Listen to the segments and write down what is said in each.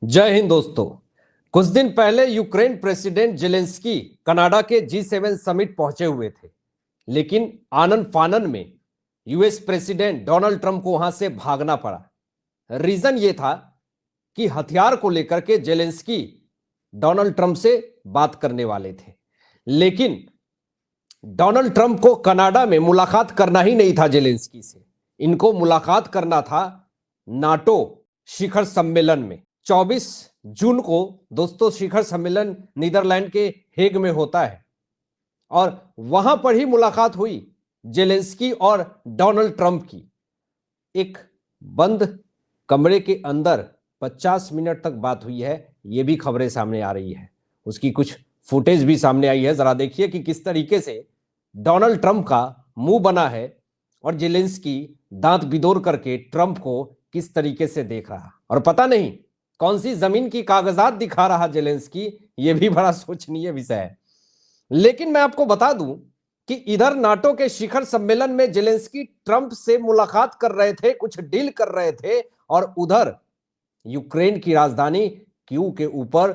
जय हिंद दोस्तों। कुछ दिन पहले यूक्रेन प्रेसिडेंट जेलेंस्की कनाडा के G7 समिट पहुंचे हुए थे, लेकिन आनन फानन में यूएस प्रेसिडेंट डोनाल्ड ट्रंप को वहां से भागना पड़ा। रीजन ये था कि हथियार को लेकर के जेलेंस्की डोनाल्ड ट्रंप से बात करने वाले थे, लेकिन डोनाल्ड ट्रंप को कनाडा में मुलाकात करना ही नहीं था जेलेंस्की से। इनको मुलाकात करना था नाटो शिखर सम्मेलन में। 24 जून को दोस्तों शिखर सम्मेलन नीदरलैंड के हेग में होता है और वहां पर ही मुलाकात हुई जेलेंस्की और डोनाल्ड ट्रंप की। एक बंद कमरे के अंदर 50 मिनट तक बात हुई है, यह भी खबरें सामने आ रही है। उसकी कुछ फुटेज भी सामने आई है। जरा देखिए कि किस तरीके से डोनाल्ड ट्रंप का मुंह बना है और जेलेंस्की दांत बिदोर करके ट्रंप को किस तरीके से देख रहा, और पता नहीं कौन सी जमीन की कागजात दिखा रहा जेलेंस्की। यह भी बड़ा सोचनीय विषय है। लेकिन मैं आपको बता दूं कि इधर नाटो के शिखर सम्मेलन में जेलेंस्की ट्रंप से मुलाकात कर रहे थे, कुछ डील कर रहे थे, और उधर यूक्रेन की राजधानी कीव के ऊपर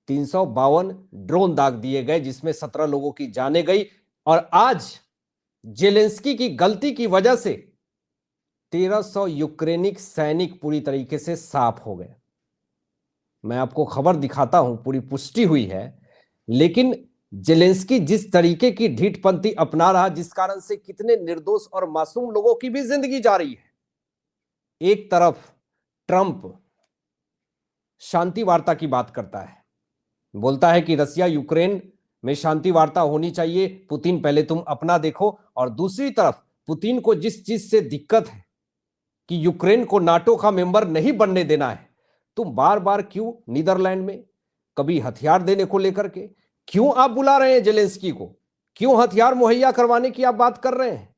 352 ड्रोन दाग दिए गए, जिसमें 17 लोगों की जानें गई। और आज जेलेंस्की की गलती की वजह से 1300 यूक्रेनिक सैनिक पूरी तरीके से साफ हो गए। मैं आपको खबर दिखाता हूं, पूरी पुष्टि हुई है। लेकिन जेलेंस्की जिस तरीके की ढीठपंथी अपना रहा, जिस कारण से कितने निर्दोष और मासूम लोगों की भी जिंदगी जा रही है। एक तरफ ट्रंप शांति वार्ता की बात करता है, बोलता है कि रसिया यूक्रेन में शांति वार्ता होनी चाहिए, पुतिन पहले तुम अपना देखो। और दूसरी तरफ पुतिन को जिस चीज से दिक्कत है कि यूक्रेन को नाटो का मेंबर नहीं बनने देना है, तुम बार बार क्यों नीदरलैंड में कभी हथियार देने को लेकर के क्यों आप बुला रहे हैं जेलेंस्की को, क्यों हथियार मुहैया करवाने की आप बात कर रहे हैं,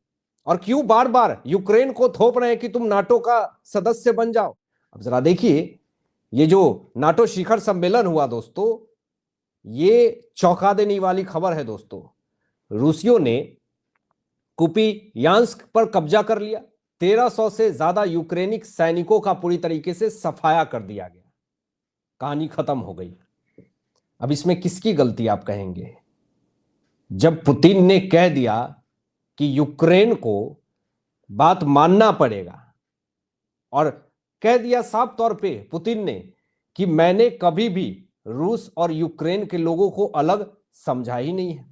और क्यों बार बार यूक्रेन को थोप रहे हैं कि तुम नाटो का सदस्य बन जाओ। अब जरा देखिए, ये जो नाटो शिखर सम्मेलन हुआ दोस्तों, ये चौंका देने वाली खबर है दोस्तों। रूसियों ने कुपियांस्क पर कब्जा कर लिया। 1300 से ज्यादा यूक्रेनिक सैनिकों का पूरी तरीके से सफाया कर दिया गया। कहानी खत्म हो गई। अब इसमें किसकी गलती आप कहेंगे? जब पुतिन ने कह दिया कि यूक्रेन को बात मानना पड़ेगा, और कह दिया साफ तौर पे पुतिन ने कि मैंने कभी भी रूस और यूक्रेन के लोगों को अलग समझा ही नहीं है।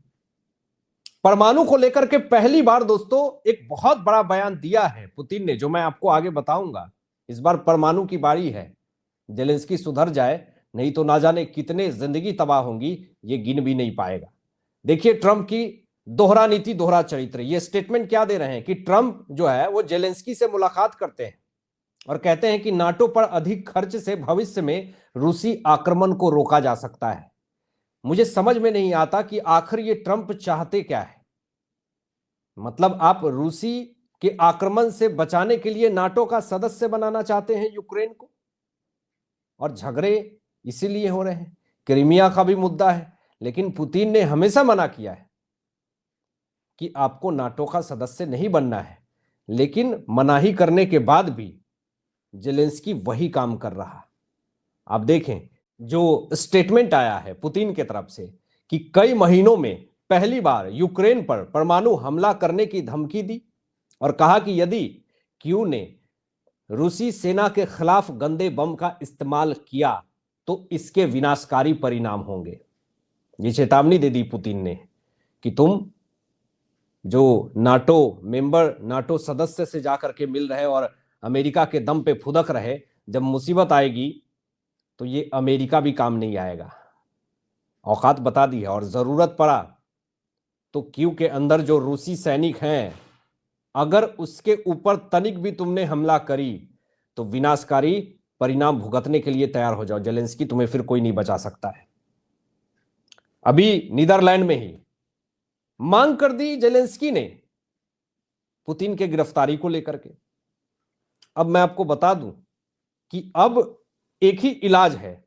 परमाणु को लेकर के पहली बार दोस्तों एक बहुत बड़ा बयान दिया है पुतिन ने, जो मैं आपको आगे बताऊंगा। इस बार परमाणु की बारी है। जेलेंस्की सुधर जाए, नहीं तो ना जाने कितने जिंदगी तबाह होंगी, ये गिन भी नहीं पाएगा। देखिए ट्रंप की दोहरा नीति दोहरा चरित्र। ये स्टेटमेंट क्या दे रहे हैं कि ट्रंप जो है वो जेलेंस्की से मुलाकात करते हैं और कहते हैं कि नाटो पर अधिक खर्च से भविष्य में रूसी आक्रमण को रोका जा सकता है। मुझे समझ में नहीं आता कि आखिर ये ट्रंप चाहते क्या है। मतलब आप रूसी के आक्रमण से बचाने के लिए नाटो का सदस्य बनाना चाहते हैं यूक्रेन को, और झगड़े इसीलिए हो रहे हैं। क्रीमिया का भी मुद्दा है, लेकिन पुतिन ने हमेशा मना किया है कि आपको नाटो का सदस्य नहीं बनना है। लेकिन मनाही करने के बाद भी जेलेंस्की वही काम कर रहा। आप देखें जो स्टेटमेंट आया है पुतिन की तरफ से कि कई महीनों में पहली बार यूक्रेन पर परमाणु हमला करने की धमकी दी, और कहा कि यदि कीव ने रूसी सेना के खिलाफ गंदे बम का इस्तेमाल किया तो इसके विनाशकारी परिणाम होंगे। ये चेतावनी दे दी पुतिन ने कि तुम जो नाटो मेंबर, नाटो सदस्य से जाकर के मिल रहे और अमेरिका के दम पे फुदक रहे, जब मुसीबत आएगी तो ये अमेरिका भी काम नहीं आएगा। औकात बता दी है। और जरूरत पड़ा तो कीव के अंदर जो रूसी सैनिक हैं, अगर उसके ऊपर तनिक भी तुमने हमला करी तो विनाशकारी परिणाम भुगतने के लिए तैयार हो जाओ। जेलेंस्की, तुम्हें फिर कोई नहीं बचा सकता है। अभी नीदरलैंड में ही मांग कर दी जेलेंस्की ने पुतिन के गिरफ्तारी को लेकर के। अब मैं आपको बता दूं कि अब एक ही इलाज है,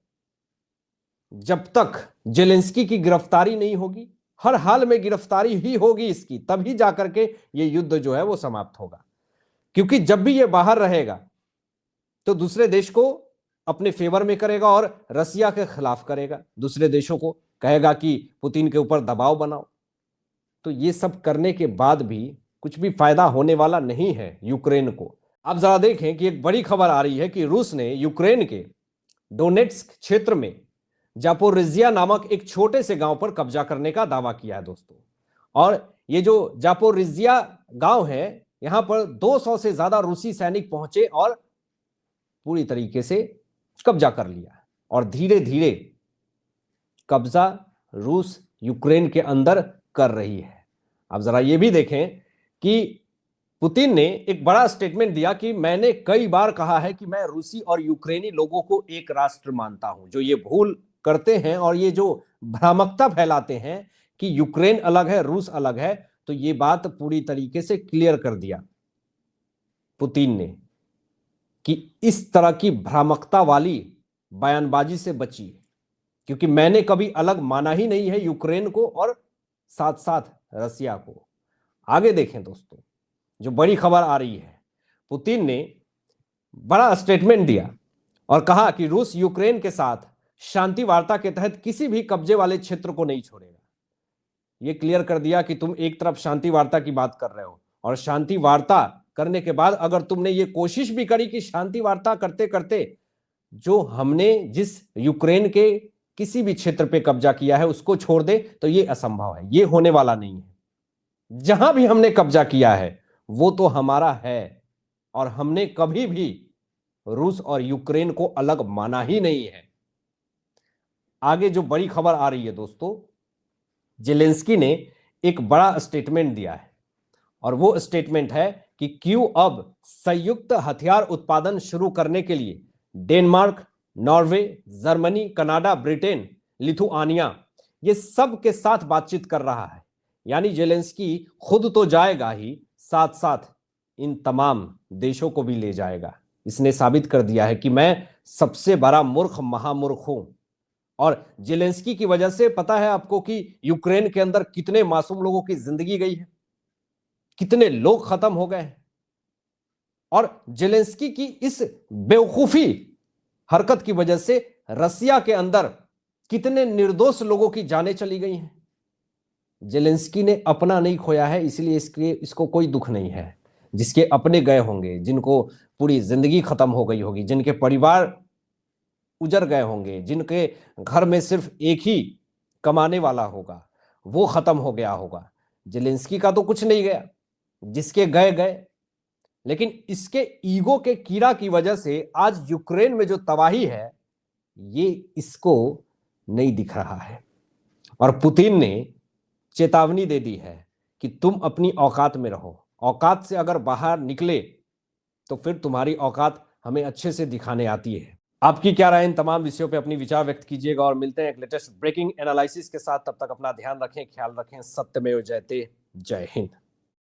जब तक जेलेंस्की की गिरफ्तारी नहीं होगी, हर हाल में गिरफ्तारी ही होगी इसकी, तभी जाकर के ये युद्ध जो है वो समाप्त होगा। क्योंकि जब भी ये बाहर रहेगा तो दूसरे देश को अपने फेवर में करेगा और रसिया के खिलाफ करेगा, दूसरे देशों को कहेगा कि पुतिन के ऊपर दबाव बनाओ। तो ये सब करने के बाद भी कुछ भी फायदा होने वाला नहीं है यूक्रेन को। अब जरा देखें कि एक बड़ी खबर आ रही है कि रूस ने यूक्रेन के डोनेट्स्क क्षेत्र में जापोरिजिया नामक एक छोटे से गांव पर कब्जा करने का दावा किया है दोस्तों। और ये जो जापोरिजिया गांव है, यहां पर 200 से ज्यादा रूसी सैनिक पहुंचे और पूरी तरीके से कब्जा कर लिया। और धीरे धीरे कब्जा रूस यूक्रेन के अंदर कर रही है। अब जरा ये भी देखें कि पुतिन ने एक बड़ा स्टेटमेंट दिया कि मैंने कई बार कहा है कि मैं रूसी और यूक्रेनी लोगों को एक राष्ट्र मानता हूं। जो ये भूल करते हैं और ये जो भ्रामकता फैलाते हैं कि यूक्रेन अलग है, रूस अलग है, तो ये बात पूरी तरीके से क्लियर कर दिया पुतिन ने कि इस तरह की भ्रामकता वाली बयानबाजी से बचिए, क्योंकि मैंने कभी अलग माना ही नहीं है यूक्रेन को और साथ साथ रसिया को। आगे देखें दोस्तों, जो बड़ी खबर आ रही है, पुतिन ने बड़ा स्टेटमेंट दिया और कहा कि रूस यूक्रेन के साथ शांति वार्ता के तहत किसी भी कब्जे वाले क्षेत्र को नहीं छोड़ेगा। यह क्लियर कर दिया कि तुम एक तरफ शांति वार्ता की बात कर रहे हो और शांति वार्ता करने के बाद अगर तुमने ये कोशिश भी करी कि शांति वार्ता करते करते जो हमने जिस यूक्रेन के किसी भी क्षेत्र पे कब्जा किया है उसको छोड़ दे, तो ये असंभव है, ये होने वाला नहीं है। जहां भी हमने कब्जा किया है वो तो हमारा है और हमने कभी भी रूस और यूक्रेन को अलग माना ही नहीं है। आगे जो बड़ी खबर आ रही है दोस्तों, जेलेंस्की ने एक बड़ा स्टेटमेंट दिया है और वो स्टेटमेंट है कि क्यों अब संयुक्त हथियार उत्पादन शुरू करने के लिए Denmark, Norway, Germany, Canada, Britain, Lithuania ये सब के साथ बातचीत कर रहा है। यानी जेलेंस्की खुद तो जाएगा ही, साथ साथ इन तमाम देशों को भी ले जाएगा। इसने साबित कर दिया है कि मैं सबसे बड़ा मूर्ख महामूर्ख हूं। और जेलेंस्की की वजह से पता है आपको कि यूक्रेन के अंदर कितने मासूम लोगों की जिंदगी गई है, कितने लोग खत्म हो गए हैं। और जेलेंस्की की इस बेवकूफी हरकत की वजह से रसिया के अंदर कितने निर्दोष लोगों की जानें चली गई हैं। जेलेंस्की ने अपना नहीं खोया है, इसलिए इसको कोई दुख नहीं है। जिसके अपने गए होंगे, जिनको पूरी जिंदगी खत्म हो गई होगी, जिनके परिवार उजड़ गए होंगे, जिनके घर में सिर्फ एक ही कमाने वाला होगा, वो खत्म हो गया होगा। जेलेंस्की का तो कुछ नहीं गया, जिसके गए गए। लेकिन इसके ईगो के कीड़ा की वजह से आज यूक्रेन में जो तबाही है ये इसको नहीं दिख रहा है। और पुतिन ने चेतावनी दे दी है कि तुम अपनी औकात में रहो, औकात से अगर बाहर निकले तो फिर तुम्हारी औकात हमें अच्छे से दिखाने आती है। आपकी क्या राय इन तमाम विषयों पे अपनी विचार व्यक्त कीजिएगा और मिलते हैं एक लेटेस्ट ब्रेकिंग एनालिसिस के साथ। तब तक अपना ध्यान रखें, ख्याल रखें। सत्यमेव जयते। जय हिंद।